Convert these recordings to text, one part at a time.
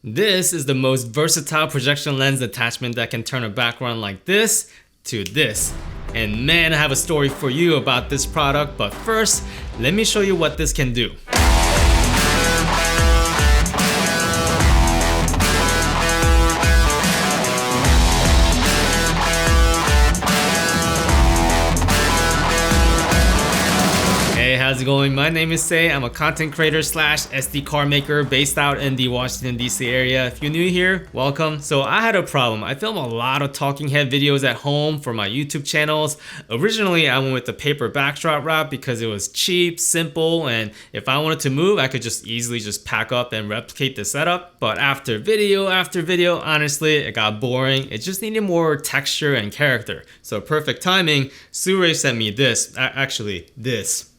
This is the most versatile projection lens attachment that can turn a background like this to this. And man, I have a story for you about this product, but first, let me show you what this can do. How's it going? My name is Say. I'm a content creator slash SD card maker based out in the Washington DC area. If you're new here, welcome. So I had a problem. I film a lot of talking head videos at home for my YouTube channels. Originally, I went with the paper backdrop route because it was cheap, simple, and if I wanted to move, I could just easily pack up and replicate the setup. But after video, honestly, it got boring. It just needed more texture and character. So perfect timing, SIRUI sent me this. Actually, this.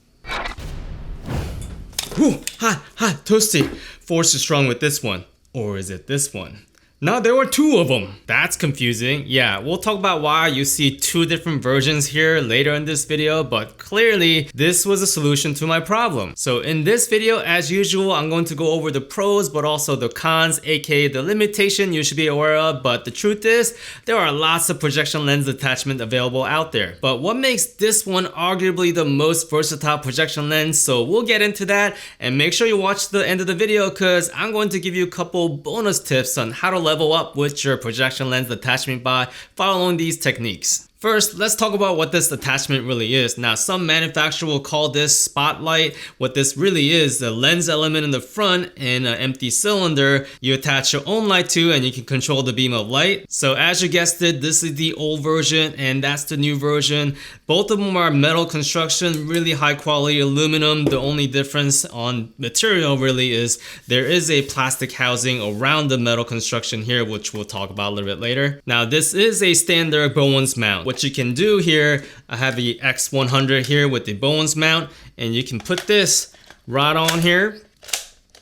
Whew, hot, toasty. Force is strong with this one. Or is it this one? No, there were two of them. That's confusing. Yeah, we'll talk about why you see two different versions here later in this video, but clearly this was a solution to my problem. So in this video, as usual, I'm going to go over the pros, but also the cons, aka the limitation you should be aware of. But the truth is, there are lots of projection lens attachment available out there. But what makes this one arguably the most versatile projection lens? So we'll get into that, and make sure you watch the end of the video because I'm going to give you a couple bonus tips on how to level up with your projection lens attachment by following these techniques. First, let's talk about what this attachment really is. Now, some manufacturer will call this Spotlight. What this really is, the lens element in the front and an empty cylinder you attach your own light to, and you can control the beam of light. So as you guessed it, this is the old version and that's the new version. Both of them are metal construction, really high quality aluminum. The only difference on material really is there is a plastic housing around the metal construction here, which we'll talk about a little bit later. Now, this is a standard Bowens mount. What you can do here, I have the X100 here with the Bowens mount, and you can put this right on here.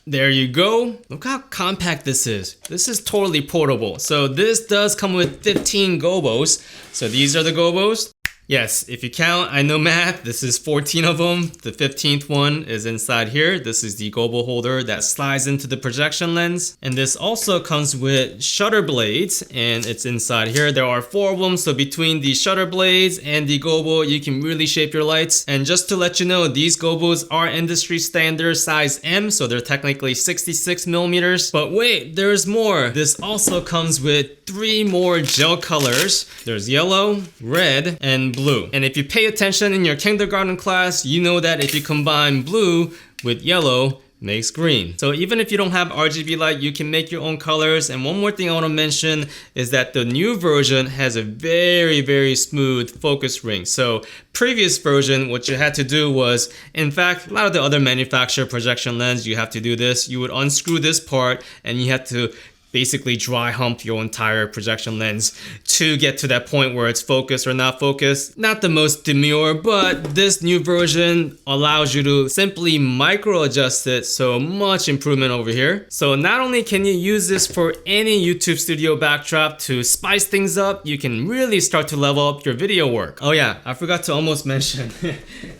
There you go. Look how compact this is. This is totally portable. So this does come with 15 gobos. So these are the gobos. Yes, if you count, I know math, this is 14 of them. The 15th one is inside here. This is the gobo holder that slides into the projection lens. And this also comes with shutter blades, and it's inside here. There are 4 of them, so between the shutter blades and the gobo, you can really shape your lights. And just to let you know, these gobos are industry standard size M, so they're technically 66 millimeters. But wait, there's more. This also comes with 3 more gel colors. There's yellow, red, and blue. And if you pay attention in your kindergarten class, you know that if you combine blue with yellow, makes green. So even if you don't have RGB light, you can make your own colors. And one more thing I want to mention is that the new version has a very smooth focus ring. So previous version, what you had to do was, in fact, a lot of the other manufacturer projection lens, you have to do this. You would unscrew this part and you had to basically dry hump your entire projection lens to get to that point where it's focused or not focused. Not the most demure, but this new version allows you to simply micro adjust it, so much improvement over here. So not only can you use this for any YouTube studio backdrop to spice things up, you can really start to level up your video work. Oh yeah, I forgot to almost mention,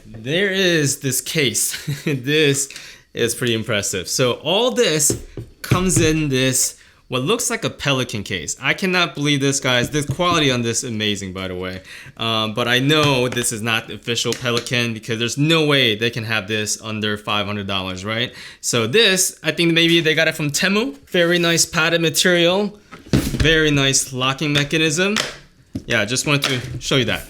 there is this case. This is pretty impressive. So all this comes in this what looks like a Pelican case. I cannot believe this, guys. The quality on this is amazing, by the way. But I know this is not the official Pelican because there's no way they can have this under $500, right? So this, I think maybe they got it from Temu. Very nice padded material. Very nice locking mechanism. Yeah, I just wanted to show you that.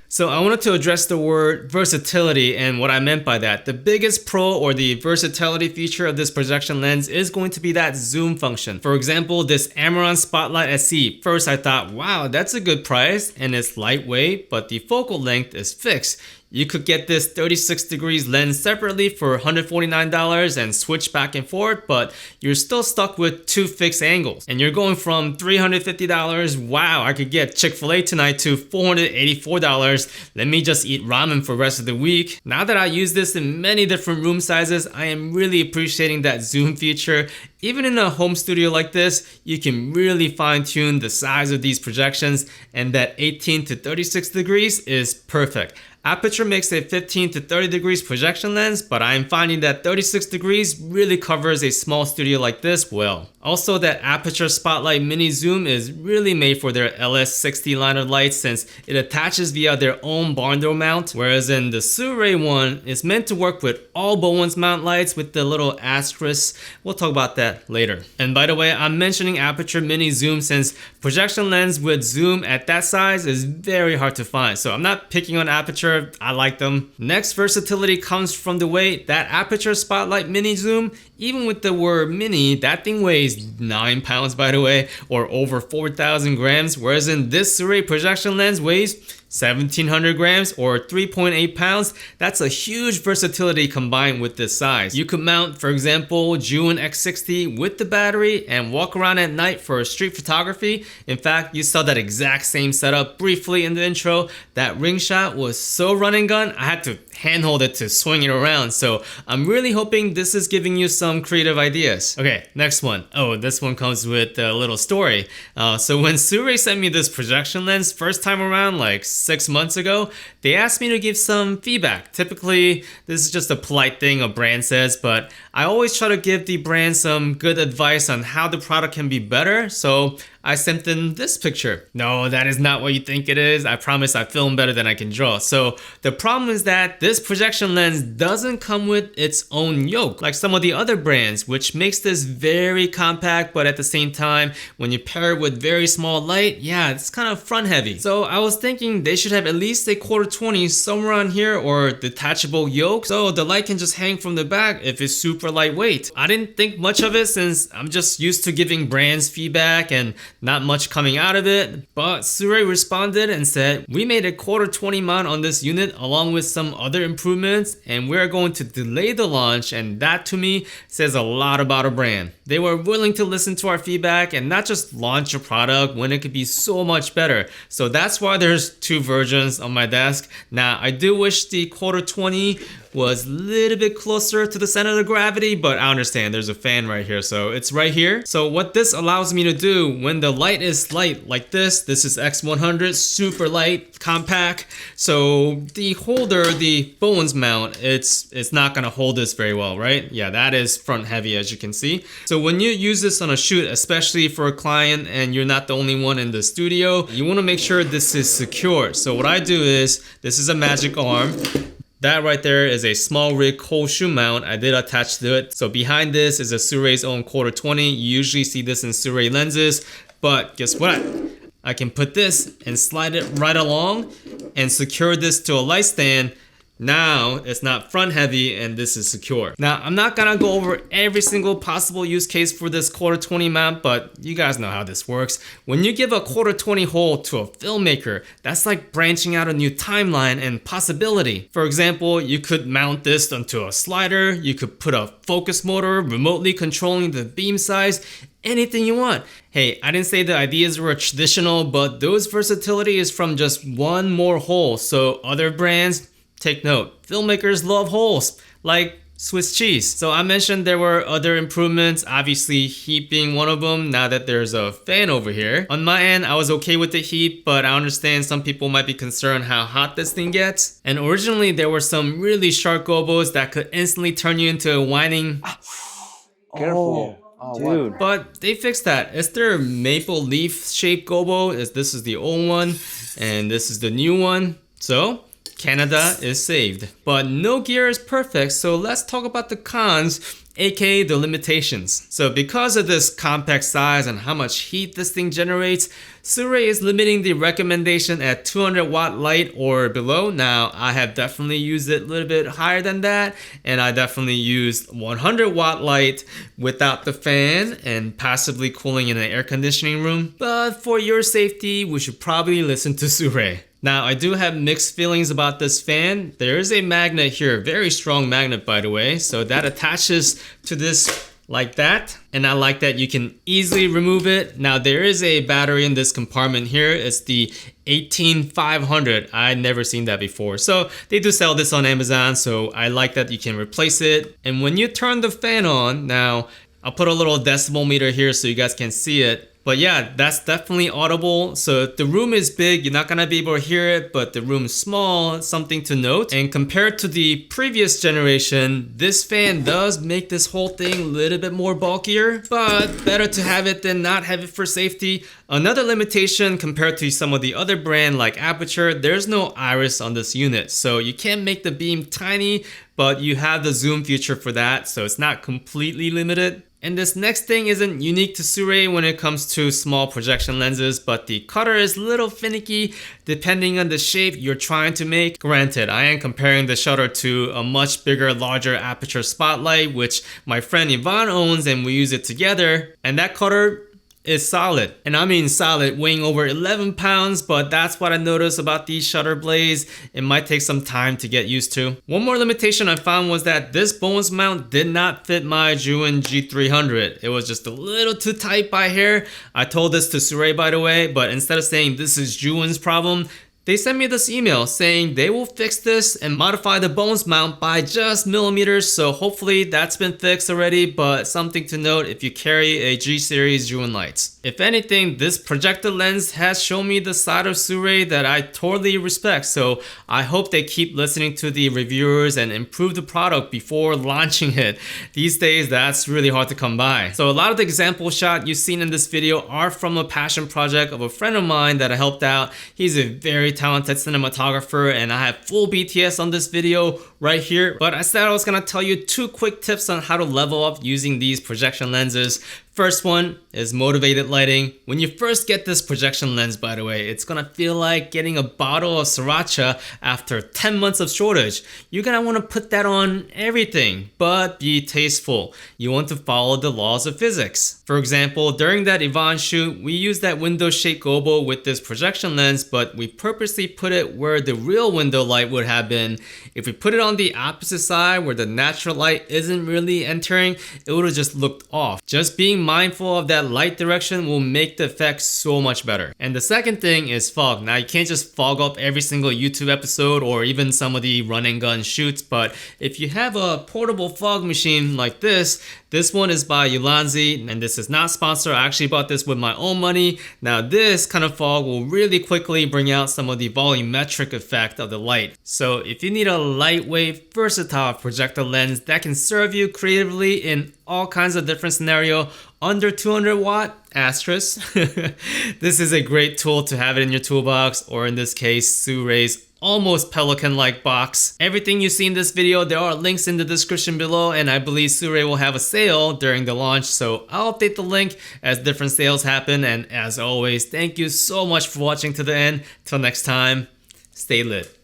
So I wanted to address the word versatility and what I meant by that. The biggest pro or the versatility feature of this projection lens is going to be that zoom function. For example, this Amaran Spotlight SE. First I thought, wow, that's a good price and it's lightweight, but the focal length is fixed. You could get this 36 degrees lens separately for $149 and switch back and forth, but you're still stuck with 2 fixed angles. And you're going from $350, wow, I could get Chick-fil-A tonight, to $484. Let me just eat ramen for the rest of the week. Now that I use this in many different room sizes, I am really appreciating that zoom feature. Even in a home studio like this, you can really fine-tune the size of these projections, and that 18 to 36 degrees is perfect. Aputure makes a 15 to 30 degrees projection lens, but I'm finding that 36 degrees really covers a small studio like this well. Also, that Aputure Spotlight Mini Zoom is really made for their LS60 line of lights since it attaches via their own barn door mount, whereas in the SIRUI one, it's meant to work with all Bowens mount lights with the little asterisk. We'll talk about that later. And by the way, I'm mentioning Aputure Mini Zoom since projection lens with zoom at that size is very hard to find. So I'm not picking on Aputure, I like them. Next versatility comes from the weight. That Aputure Spotlight Mini Zoom, even with the word mini, that thing weighs 9 pounds by the way, or over 4,000 grams, whereas in this SIRUI projection lens weighs 1,700 grams or 3.8 pounds. That's a huge versatility combined with this size. You could mount, for example, June X60 with the battery and walk around at night for street photography. In fact, you saw that exact same setup briefly in the intro. That ring shot was so run and gun, I had to handhold it to swing it around. So I'm really hoping this is giving you some creative ideas. Okay, next one. Oh, this one comes with a little story. So when SIRUI sent me this projection lens first time around, like 6 months ago, they asked me to give some feedback. Typically, this is just a polite thing a brand says, but I always try to give the brand some good advice on how the product can be better. So I sent them this picture. No, that is not what you think it is. I promise I film better than I can draw. So the problem is that this projection lens doesn't come with its own yoke like some of the other brands, which makes this very compact, but at the same time, when you pair it with very small light, yeah, it's kind of front heavy. So I was thinking they should have at least a 1/4-20 somewhere on here or detachable yoke so the light can just hang from the back if it's super lightweight. I didn't think much of it since I'm just used to giving brands feedback and not much coming out of it, but SIRUI responded and said, we made a 1/4-20 mount on this unit along with some other improvements and we're going to delay the launch, and that to me says a lot about a brand. They were willing to listen to our feedback and not just launch a product when it could be so much better. So that's why there's 2 versions on my desk. Now I do wish the 1/4-20 was a little bit closer to the center of gravity, but I understand there's a fan right here, so it's right here. So what this allows me to do when the light is light like this is X100, super light, compact. So the holder, the Bowens mount, it's not gonna hold this very well, right? Yeah, that is front heavy as you can see. So when you use this on a shoot, especially for a client and you're not the only one in the studio, you wanna make sure this is secure. So what I do is, this is a magic arm. That right there is a small rig cold shoe mount I did attach to it. So behind this is a SIRUI's own 1/4-20. You usually see this in SIRUI lenses, but guess what? I can put this and slide it right along and secure this to a light stand. Now it's not front heavy and this is secure. Now I'm not gonna go over every single possible use case for this 1/4-20 mount, but you guys know how this works. When you give a 1/4-20 hole to a filmmaker, that's like branching out a new timeline and possibility. For example, you could mount this onto a slider, you could put a focus motor remotely controlling the beam size, anything you want. Hey, I didn't say the ideas were traditional, but those versatility is from just one more hole. So other brands, take note, filmmakers love holes, like Swiss cheese. So I mentioned there were other improvements, obviously heat being one of them, now that there's a fan over here. On my end, I was okay with the heat, but I understand some people might be concerned how hot this thing gets. And originally there were some really sharp gobos that could instantly turn you into a whining... Careful. Oh, dude. But they fixed that. It's their maple leaf shaped gobo. This is the old one, and this is the new one. So Canada is saved. But no gear is perfect, so let's talk about the cons, aka the limitations. So because of this compact size and how much heat this thing generates, SIRUI is limiting the recommendation at 200 watt light or below. Now I have definitely used it a little bit higher than that, and I definitely used 100 watt light without the fan and passively cooling in an air conditioning room. But for your safety, we should probably listen to SIRUI. Now I do have mixed feelings about this fan. There is a magnet here, very strong magnet by the way, so that attaches to this like that, and I like that you can easily remove it. Now there is a battery in this compartment here. It's the 18500. I'd never seen that before, so they do sell this on Amazon, so I like that you can replace it. And when you turn the fan on, now I'll put a little decimal meter here so you guys can see it. But yeah, that's definitely audible. So if the room is big, you're not gonna be able to hear it, but the room is small, something to note. And compared to the previous generation, this fan does make this whole thing a little bit more bulkier, but better to have it than not have it for safety. Another limitation compared to some of the other brand like Aputure, there's no iris on this unit. So you can't make the beam tiny, but you have the zoom feature for that, so it's not completely limited. And this next thing isn't unique to SIRUI when it comes to small projection lenses, but the cutter is a little finicky depending on the shape you're trying to make. Granted, I am comparing the shutter to a much bigger, larger Aputure Spotlight, which my friend Ivan owns, and we use it together. And that cutter is solid. And I mean solid, weighing over 11 pounds, but that's what I noticed about these shutter blades. It might take some time to get used to. One more limitation I found was that this bones mount did not fit my Juin G300. It was just a little too tight by hair. I told this to SIRUI, by the way, but instead of saying this is Juin's problem, they sent me this email saying they will fix this and modify the bones mount by just millimeters, so hopefully that's been fixed already, but something to note if you carry a G-series Juin lights. If anything, this projector lens has shown me the side of SIRUI that I totally respect, so I hope they keep listening to the reviewers and improve the product before launching it. These days, that's really hard to come by. So a lot of the example shot you've seen in this video are from a passion project of a friend of mine that I helped out. He's a very talented cinematographer, and I have full BTS on this video right here. But I said I was gonna tell you 2 quick tips on how to level up using these projection lenses. First one is motivated lighting. When you first get this projection lens, by the way, it's gonna feel like getting a bottle of sriracha after 10 months of shortage. You're gonna wanna put that on everything, but be tasteful. You want to follow the laws of physics. For example, during that Ivan shoot, we used that window shade gobo with this projection lens, but we purposely put it where the real window light would have been. If we put it on the opposite side where the natural light isn't really entering, it would have just looked off. Just being mindful of that light direction will make the effect so much better. And the second thing is fog. Now, you can't just fog up every single YouTube episode or even some of the run and gun shoots, but if you have a portable fog machine like this one is by Ulanzi, and this is not sponsored. I actually bought this with my own money. Now, this kind of fog will really quickly bring out some of the volumetric effect of the light. So if you need a lightweight, versatile projector lens that can serve you creatively in all kinds of different scenarios, under 200 watt, asterisk, this is a great tool to have it in your toolbox, or in this case, SIRUI's almost Pelican-like box. Everything you see in this video, there are links in the description below, and I believe SIRUI will have a sale during the launch, so I'll update the link as different sales happen. And as always, thank you so much for watching to the end. Till next time, stay lit.